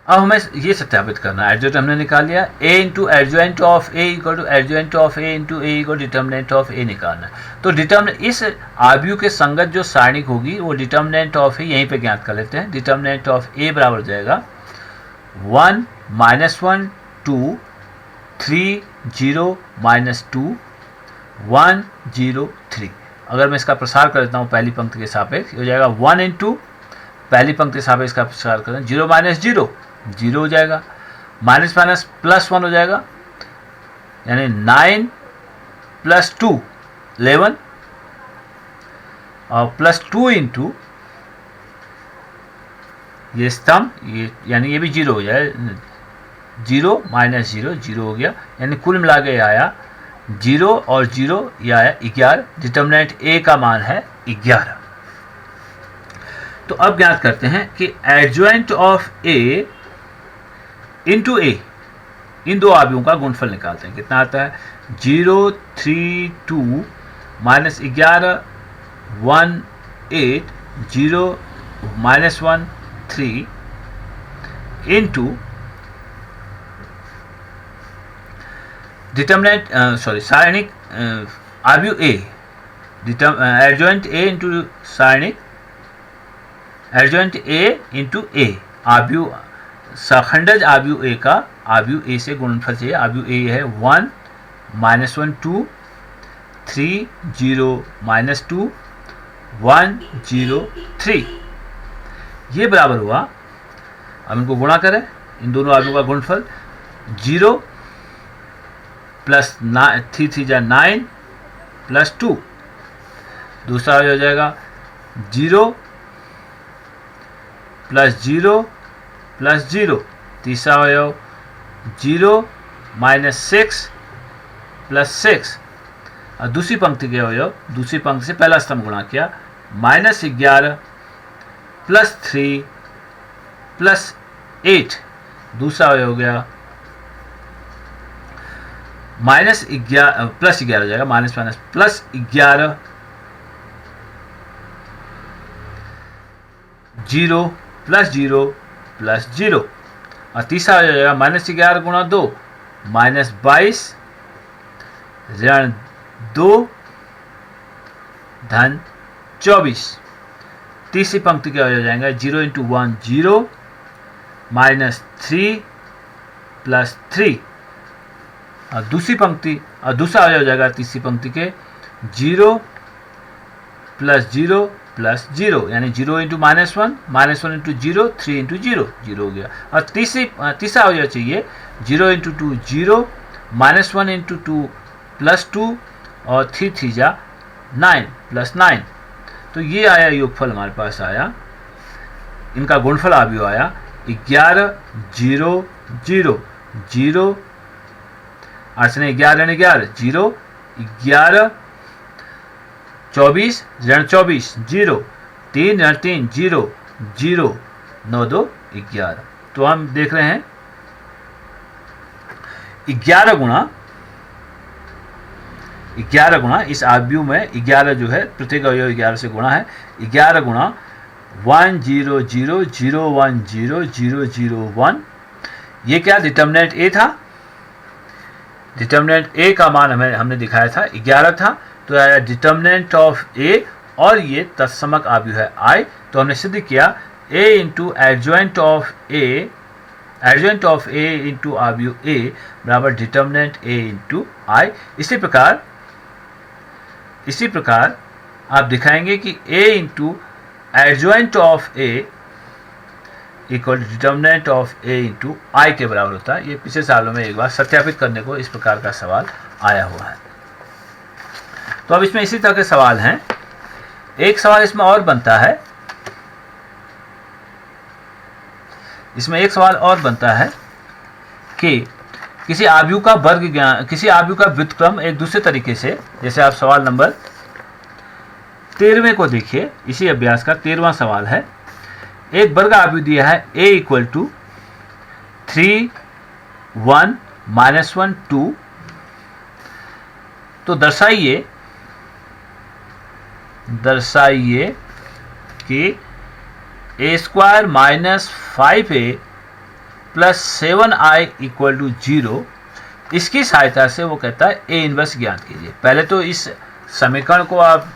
अब हमें ये सत्यापित करना है, एडजॉइंट हमने निकाल लिया, A into adjoint of A equal to adjoint of A into A equal determinant of A निकालना है। तो डिटर्मिनेंट इस आव्यूह के संगत जो सारणिक होगी वो डिटर्मिनेंट ऑफ ए यहीं पे ज्ञात कर लेते हैं। डिटर्मिनेंट ऑफ ए बराबर हो जाएगा 1 -1 2 3 0 -2 1 0 3। अगर मैं इसका प्रसार कर देता हूँ पहली पंक्ति के सापेक्ष, हो जाएगा 1 इंटू पहली पंक्ति के सापेक्ष का प्रसार करते हैं 0 - 0 0 हो जाएगा, माइनस माइनस प्लस 1 हो जाएगा, यानी 9 + 2 11 और +2 इंटू ये स्तंभ, ये यानी ये भी 0 हो जाए, 0 - 0 0 हो गया, यानी कुल मिला के आया 0 और 0 ये आया 11। डिटर्मिनेंट ए का मान है 11। तो अब ज्ञात करते हैं कि एडजॉइंट ऑफ ए इंटू ए, इन दो आव्यूहों का गुणनफल निकालते हैं। कितना आता है 0 3 2 -11 1 8 0 -1 3 इंटू डिटर्मिनेंट सारणिक आव्यूह ए, एडजॉइंट ए इंटू सारणिक एडजॉइंट ए इंटू ए, आव्यूह सखंडज आव्यूह ए का आव्यूह ए से गुणनफल चाहिए। आव्यूह ए है 1 -1 2 3 0 -2 1 0 3, ये बराबर हुआ। अब इनको गुणा करें, इन दोनों आव्यूहों का गुणनफल 0 + 3 3 जा 9 +2, दूसरा हो जाएगा 0 + 0 + 0, तीसरा हो जाओ 0 -6 + 6, और दूसरी पंक्ति के हो जाओ, दूसरी पंक्ति से पहला स्तंभ गुणा किया -11 + 3 + 8, दूसरा हो गया -11 +11 हो जाएगा, माइनस माइनस +11 0 + 0 + 0, और तीसरा हो जाएगा -11 × 2 -22 ऋण 2 धन 24, तीसरी पंक्ति के हो जाएंगे 0 × 1 0 -3 + 3, और दूसरी पंक्ति और दूसरा हो जाएगा तीसरी पंक्ति के 0 + 0 + 0, यानी 0 × -1 -1 × 0 3 × 0 0 हो गया, और तीसरा हो जाना चाहिए 0 × 2 0 -1 × 2 +2 और 3 3 जा 9 + 9। तो ये आया योगफल हमारे पास आया, इनका गुणनफल आव्यूह आया 11 0 0 0, 8 ने 11 ऋण 11 0 11 24 ऋण 24 0 3 ऋण 3 0 0 9 2 11। तो हम देख रहे हैं 11 गुणा इस आव्यूह में 11 जो है प्रत्येक अवयव 11 से गुणा है, 11 गुणा 1 0 0 0 1 0 0 0 1, ये क्या डिटर्मिनेंट ए था। डिटर्मिनेंट ए का मान हमने दिखाया था 11 था, तो आया डिटर्मिनेंट ऑफ ए, और ये तत्समक आव्यूह है आई। तो हमने सिद्ध किया A into adjoint of A into आव्यूह ए बराबर डिटर्मिनेंट ए इंटू आई। इसी प्रकार आप दिखाएंगे कि A into adjoint of A equal determinant of A into I के बराबर होता है। ये पिछले सालों में एक बार सत्यापित करने को इस प्रकार का सवाल आया हुआ है। तो अब इसमें इसी तरह के सवाल हैं। एक सवाल इसमें और बनता है, कि किसी आव्यूह का वर्ग ज्ञान, किसी आव्यूह का व्युत्क्रम एक दूसरे तरीके से, जैसे आप सवाल नंबर 13वें को देखिए, इसी अभ्यास का 13वां सवाल है। एक वर्ग आव्यूह दिया है a इक्वल टू 3 1 -1 2, तो दर्शाइए कि a² - 5a plus 7i equal to 0, इसकी सहायता से वो कहता है ए इनवर्स ज्ञात कीजिए। पहले तो इस समीकरण को आप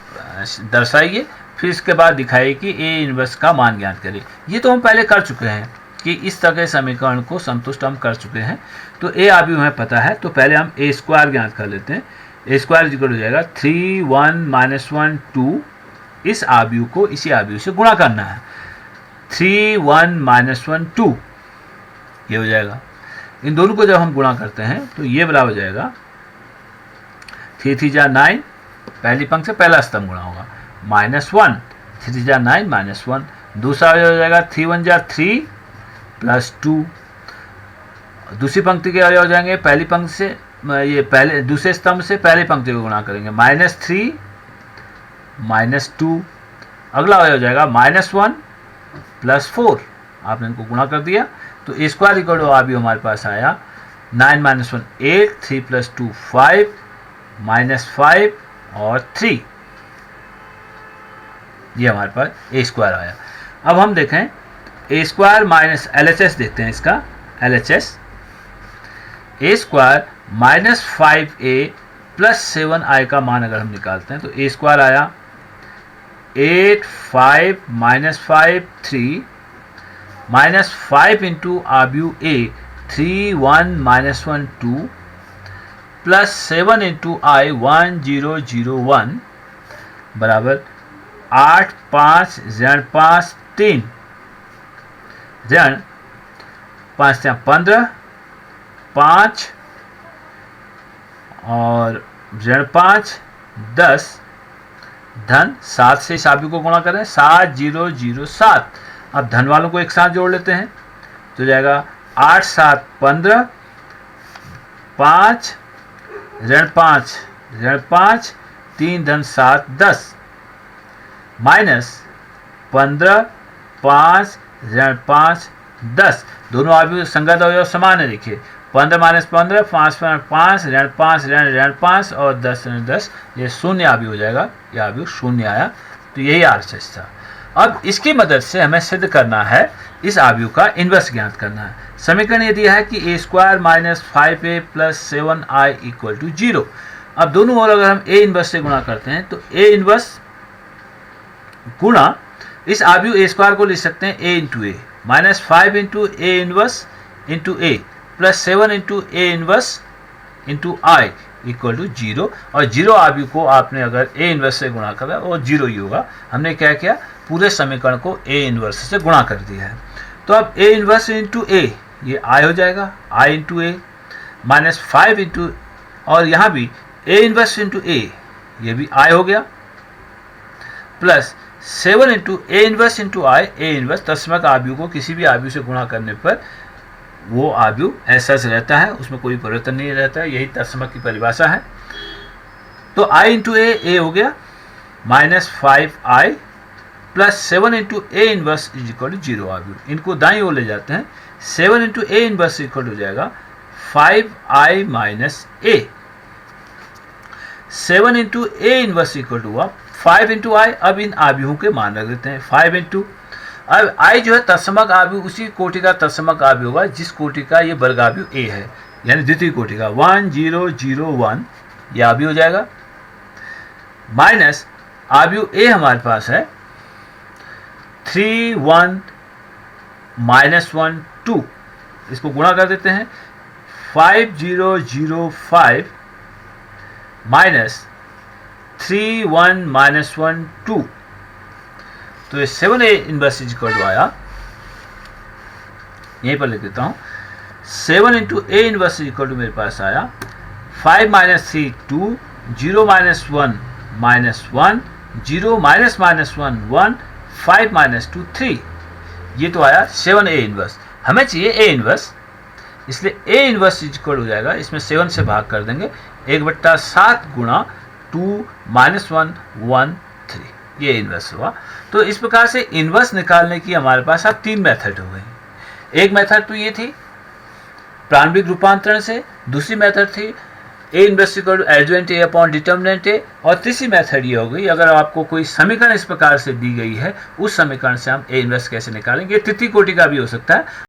दर्शाइए, फिर इसके बाद दिखाइए कि ए इनवर्स का मान ज्ञात करिए। ये तो हम पहले कर चुके हैं कि इस तरह के समीकरण को संतुष्ट हम कर चुके हैं। तो ए आव्यूह हमें पता है, तो पहले हम ए स्क्वायर ज्ञात कर लेते हैं। ए स्क्वायर इक्वल हो जाएगा 3 1 -1 2, इस आव्यूह को इसी आव्यूह से गुणा करना है। 3 1 -1 2 ये हो जाएगा। इन दोनों को जब हम गुणा करते हैं तो ये बराबर हो जाएगा 3 3 जा 9, पहली पंक्ति से पहला स्तंभ गुणा होगा, -1, 3 जा 9 -1, दूसरा हो जाएगा 3 1 जा 3 प्लस 2, दूसरी पंक्ति के हो जाएंगे पहली पंक्ति से, ये पहले दूसरे स्तंभ से पहली पंक्ति को गुणा करेंगे, -3 -2, अगला हो जाएगा -1 प्लस 4, आपने इनको गुणा कर दिया तो ए स्क्वायर इक्वल टू आव्यूह हमारे पास आया 9 -1 8, 3 + 2 5, -5 और 3, ये हमारे पास ए स्क्वायर आया। अब हम देखें ए स्क्वायर माइनस LHS देखते हैं इसका, LHS ए स्क्वायर -5a प्लस 7i का मान अगर हम निकालते हैं तो ए स्क्वायर आया 8 5 -5 3 -5 इंटू आव्यूह a 3 1 -1 2 प्लस 7 इंटू i 1 0 0 1 बराबर 8 5 ऋण 5 3 ऋण 5 15 5 और ऋण 5 10 धन 7 से इस आव्यूह को गुणा करें 7 0 0 7। अब धन वालों को एक साथ जोड़ लेते हैं तो जाएगा 8 7 15, 5 ऋण 5 3 धन 7 10 माइनस 15 5 ऋण 5 10। दोनों आव्यूह संगत अवयव समान है। देखिए 15 - 15 5 5 ऋण 5 ऋण 5 और 10 ऋण 10, ये शून्य आव्यूह हो जाएगा, ये आव्यूह शून्य आया। तो यही RHS था। अब इसकी मदद से हमें सिद्ध करना है, इस आव्यूह का इन्वर्स ज्ञात करना है। समीकरण ये दिया है कि A square -5a plus 7i equal to 0। अब दोनों ओर अगर हम ए इन्वर्स से गुणा करते हैं तो ए इन्वर्स गुणा इस आव्यूह ए स्क्वायर को लिख सकते हैं a into A, -5 into A inverse into A plus 7 into A inverse into I equal to 0। और 0 आव्यूह को आपने अगर ए इन्वर्स से गुणा करा और 0 ही होगा। हमने क्या किया, पूरे समीकरण को ए इन्वर्स से गुणा कर दिया है। तो अब ए इन्वर्स इंटू ए ये आई हो जाएगा, आई इंटू ए -5 इंटू, और यहाँ भी ए इन्वर्स इंटू ए ये भी आई हो गया, plus 7 into A inverse into I. A inverse तत्समक आव्यूह को किसी भी आव्यूह से गुणा करने पर वो आव्यूह ऐसा रहता है, उसमें कोई परिवर्तन नहीं रहता है, यही तत्समक की परिभाषा है। तो आई इंटू ए हो गया -5i plus 7 into A inverse is equal to 0 आव्यूह। इनको दाईं ओर ले जाते हैं, 7 इंटू ए इनवर्स इक्वल हो जाएगा 5i minus A. 7 into A inverse equal to हुआ 5 इंटू आई। अब इन आव्यूहों के मान रख देते हैं 5 इंटू, अब आई जो है तत्समक आव्यूह उसी कोटि का तत्समक आव्यूह होगा जिस कोटि का ये वर्ग आव्यूह ए है, यानी द्वितीय कोटि का 1 0 0 1 ये आव्यूह हो जाएगा, माइनस आव्यूह ए हमारे पास है 3 1 माइनस 1 2, इसको गुणा कर देते हैं 5 0 0 5 माइनस 3 1 माइनस 1 2। तो ये 7a inverse is equal to आया, यहीं पर लिख देता हूं, 7 into A inverse is equal to मेरे पास आया 5 minus 3 2, 0 minus 1 minus 1, 0 minus minus 1 1, 5 minus 2 3। ये तो आया 7a इनवर्स। हमें चाहिए ए इनवर्स, इसलिए ए इनवर्स इज इक्वल हो जाएगा, इसमें 7 से भाग कर देंगे 1/7 गुणा 2 माइनस 1 1 3, ये इनवर्स हुआ। तो इस प्रकार से इनवर्स निकालने की हमारे पास अब 3 मेथड हो गई। एक मेथड तो ये थी प्रारंभिक रूपांतरण से, दूसरी मेथड थी A inverse equal to adjoint A upon determinant A, और तीसरी मेथड ये हो गई अगर आपको कोई समीकरण इस प्रकार से दी गई है उस समीकरण से हम ए इनवर्स कैसे निकालेंगे। तृतीय कोटि का भी हो सकता है।